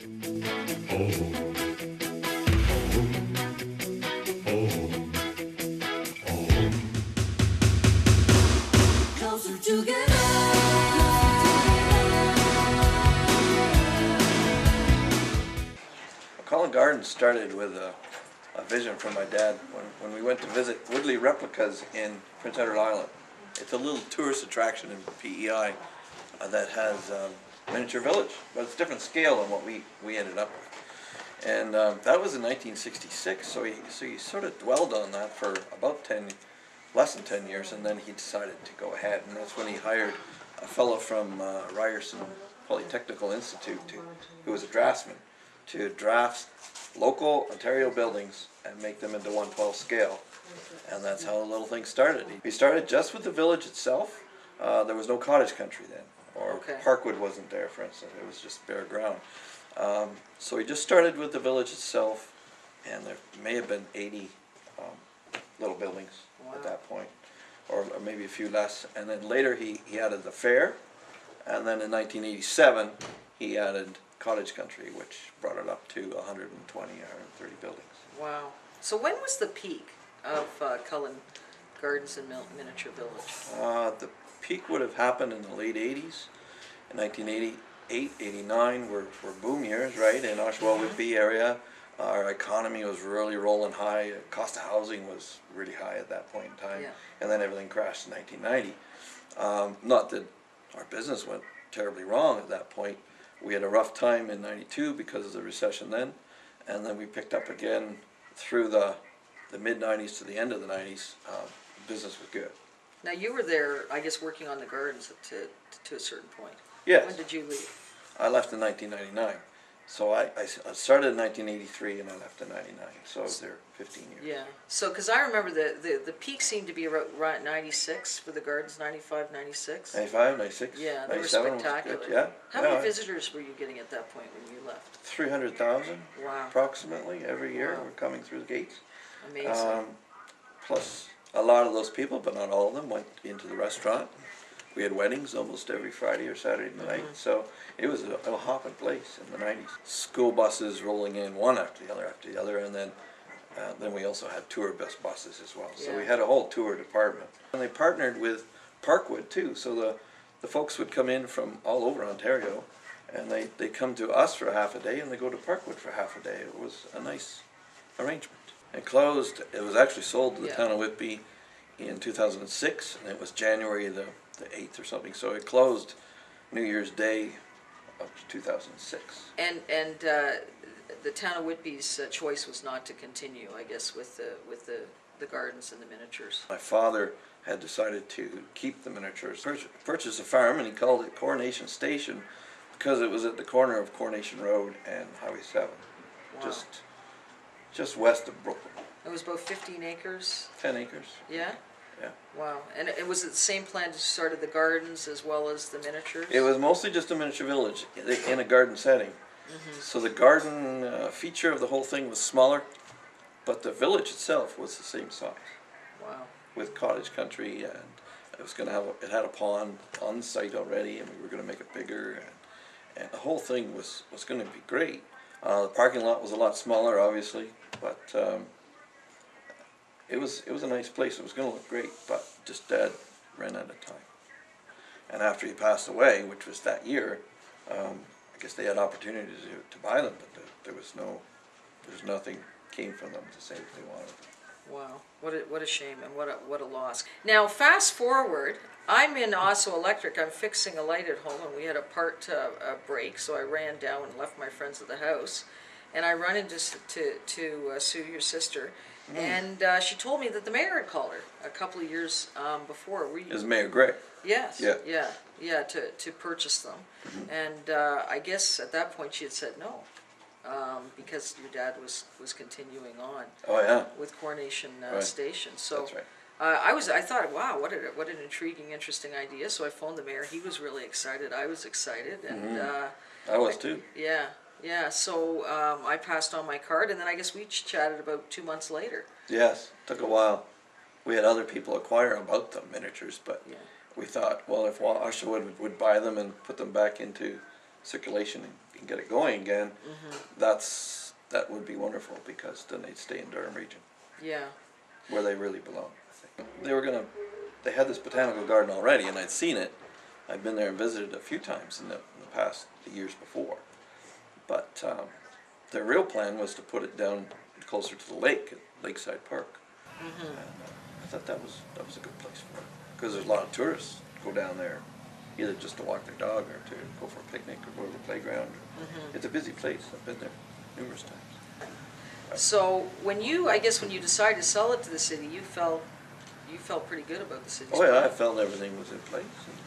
Closer together. Cullen Gardens started with a vision from my dad when we went to visit Woodley Replicas in Prince Edward Island. It's a little tourist attraction in PEI that has miniature village, but it's a different scale than what we ended up with. And that was in 1966, so he sort of dwelled on that for about less than 10 years, and then he decided to go ahead, and that's when he hired a fellow from Ryerson Polytechnical Institute, who was a draftsman, to draft local Ontario buildings and make them into 1/12 scale. And that's how the little thing started. He started just with the village itself. There was no cottage country then, or Parkwood wasn't there, for instance. It was just bare ground. So he just started with the village itself, and there may have been 80 little buildings at that point, or maybe a few less. And then later he added the fair, and then in 1987 he added cottage country, which brought it up to 120, 130 buildings. Wow. So when was the peak of Cullen Gardens and Miniature Village? The peak would have happened in the late 80s. In 1988, 89 were boom years, right? In Oshawa-Whitby area, our economy was really rolling high. Cost of housing was really high at that point in time. Yeah. And then everything crashed in 1990. Not that our business went terribly wrong at that point. We had a rough time in 92 because of the recession then, and then we picked up again through the mid-90s to the end of the 90s. Business was good. Now you were there, I guess, working on the gardens to a certain point. Yes. When did you leave? I left in 1999. So I started in 1983 and I left in 99. So I was there 15 years. Yeah. So, because I remember the peak seemed to be around 96 for the gardens, 95, 96. 95, 96, Yeah, they were 97 was spectacular. good. Yeah. How many visitors were you getting at that point when you left? 300,000 Wow. approximately every year Wow. were coming through the gates. Amazing. Plus a lot of those people, but not all of them, went into the restaurant. We had weddings almost every Friday or Saturday night, so it was a hopping place in the 90s. School buses rolling in one after the other, and then we also had tour buses as well. So we had a whole tour department. And they partnered with Parkwood too, so the folks would come in from all over Ontario, and they come to us for half a day, and they go to Parkwood for half a day. It was a nice arrangement. It closed. It was actually sold to the town of Whitby in 2006, and it was January the 8th or something. So it closed New Year's Day of 2006. And the town of Whitby's choice was not to continue, I guess, with the gardens and the miniatures. My father had decided to keep the miniatures, purchase a farm, and he called it Coronation Station because it was at the corner of Coronation Road and Highway 7, Wow. just west of Brooklyn. It was about 15 acres. 10 acres. Yeah? Yeah. Wow. And it was the same plan to start the gardens as well as the miniatures? It was mostly just a miniature village in a garden setting. So the garden feature of the whole thing was smaller, but the village itself was the same size. Wow. With cottage country, and it was going to have it had a pond on the site already, and we were going to make it bigger, and the whole thing was going to be great. The parking lot was a lot smaller, obviously, but it was a nice place. It was going to look great, but just Dad ran out of time. And after he passed away, which was that year, I guess they had opportunities to buy them, but there's nothing came from them to say that they wanted them. Wow, what a shame and what a loss. Now fast forward, I'm in Osso Electric. I'm fixing a light at home, and we had a part break, so I ran down and left my friends at the house, and I run into Sue, your sister, and she told me that the mayor had called her a couple of years before. Is Mayor Gray? Yes. Yeah. To purchase them, and I guess at that point she had said no. Because your dad was continuing on. Oh yeah. With Coronation Right. Station. So That's right. I thought, wow, what an intriguing, interesting idea. So I phoned the mayor. He was really excited. I was excited, and I was too. Yeah. So I passed on my card, and then I guess we chatted about 2 months later. Yes, took a while. We had other people inquire about the miniatures, but we thought, well, if Oshawa would buy them and put them back into circulation and can get it going again, that would be wonderful, because then they'd stay in Durham Region, Yeah. where they really belong, I think. They had this botanical garden already, and I'd seen it. I'd been there and visited a few times in the past, the years before. But their real plan was to put it down closer to the lake, at Lakeside Park. And I thought that was a good place for it, because there's a lot of tourists go down there, either just to walk their dog or to go for a picnic or go to the playground. It's a busy place. I've been there numerous times. So I guess when you decided to sell it to the city, you felt pretty good about the city's Oh yeah, plan. I felt everything was in place, and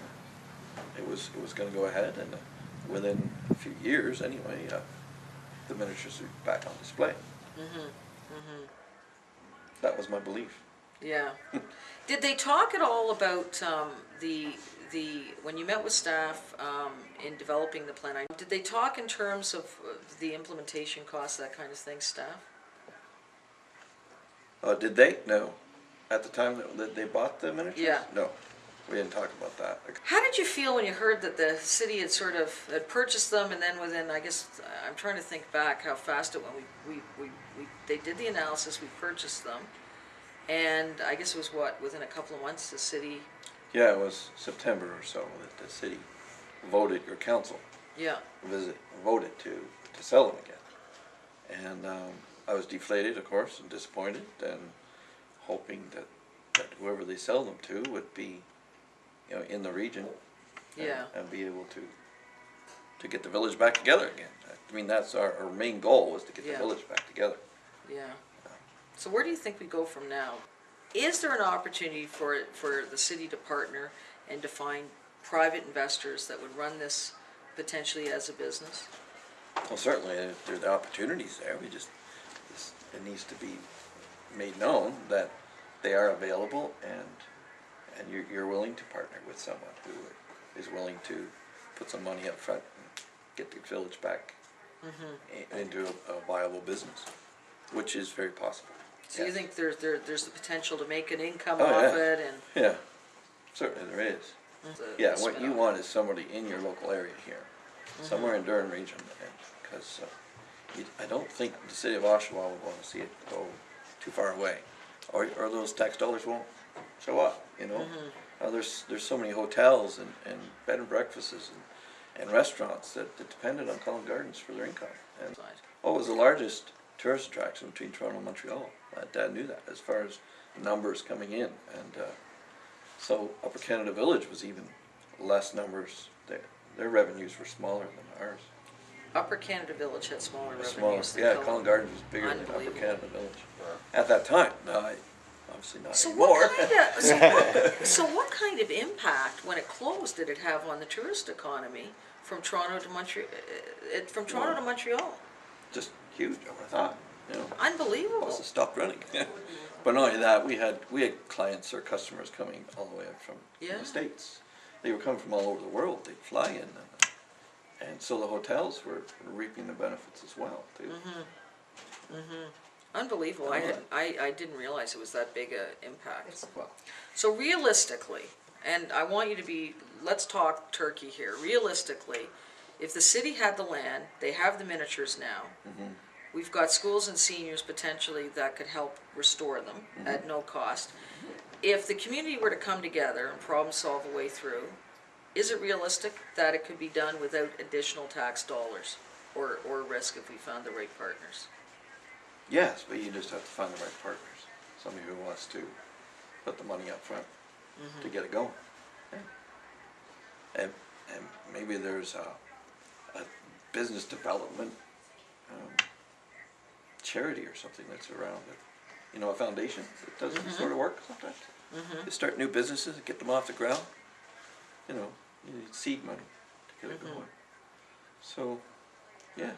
it was going to go ahead, and within a few years anyway, the miniatures would be back on display. That was my belief. Yeah. Did they talk at all about when you met with staff in developing the plan? Did they talk in terms of the implementation costs, that kind of thing, staff? Did they? No. At the time that they bought the miniatures? Yeah. No. We didn't talk about that. How did you feel when you heard that the city had had purchased them, and then within, I guess, I'm trying to think back how fast it went. They did the analysis, we purchased them, and I guess it was within a couple of months the city. Yeah, it was September or so that the city voted, your council Yeah. voted to sell them again. And I was deflated, of course, and disappointed, and hoping that whoever they sell them to would be, in the region. Yeah. And be able to get the village back together again. I mean, that's our main goal, was to get the village back together. Yeah. So where do you think we go from now? Is there an opportunity for the city to partner and to find private investors that would run this potentially as a business? Well, certainly, there are opportunities there. It needs to be made known that they are available, and you're willing to partner with someone who is willing to put some money up front and get the village back into a viable business, which is very possible. So you think there's the potential to make an income Oh, off yeah. it, and Yeah, certainly there is. Yeah, what you want is somebody in your local area here, somewhere in Durham Region, because I don't think the city of Oshawa would want to see it go too far away, or those tax dollars won't show up. There's so many hotels and bed and breakfasts and restaurants that depended on Cullen Gardens for their income. And it was the largest tourist attraction between Toronto and Montreal. My dad knew that, as far as numbers coming in, and so Upper Canada Village was even less numbers. Their revenues were smaller than ours. Upper Canada Village had smaller Smaller, revenues than yeah. Cullen. Cullen Gardens was bigger than Upper Unbelievable. Canada Village at that time. No, obviously not So anymore. what kind of impact, when it closed, did it have on the tourist economy from Toronto to Montreal? Just huge, I would have thought. Unbelievable. Plus it stopped running. But not only that, we had clients or customers coming all the way up from the States. They were coming from all over the world. They'd fly in, and so the hotels were reaping the benefits as well too. Unbelievable. I didn't realize it was that big a impact. Well, So realistically, and I want you to let's talk turkey here. Realistically, if the city had the land, they have the miniatures now. We've got schools and seniors potentially that could help restore them at no cost. If the community were to come together and problem solve a way through, is it realistic that it could be done without additional tax dollars or risk if we found the right partners? yes, but you just have to find the right partners. Somebody who wants to put the money up front to get it going. And maybe there's a business development charity or something that's around it. A foundation that does this sort of work sometimes. You start new businesses and get them off the ground. You need seed money to get it going. So, yeah.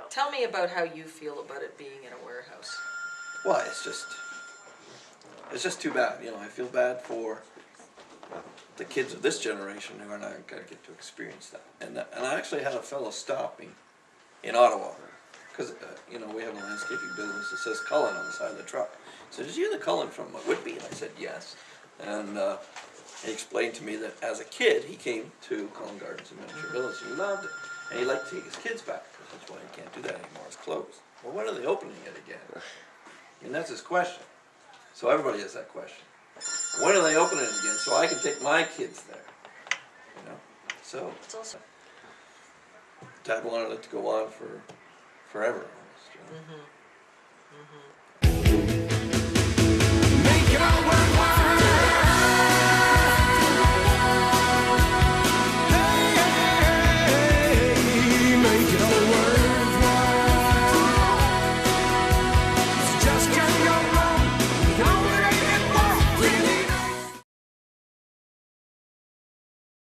Tell me about how you feel about it being in a warehouse. Well, it's just too bad. I feel bad for the kids of this generation who are not going to get to experience that. And I actually had a fellow stop me in Ottawa, because we have a landscaping business that says Cullen on the side of the truck. He said, "Is you the Cullen from Whitby?" And I said, "Yes." And he explained to me that as a kid he came to Cullen Gardens in Miniature Village. He loved it. and he'd like to take his kids back, because that's why he can't do that anymore, it's closed. Well, when are they opening it again? And that's his question. So everybody has that question. When are they opening it again, so I can take my kids there? You know, so It's also, Dad wanted it to go on for forever almost, you know? mm-hmm.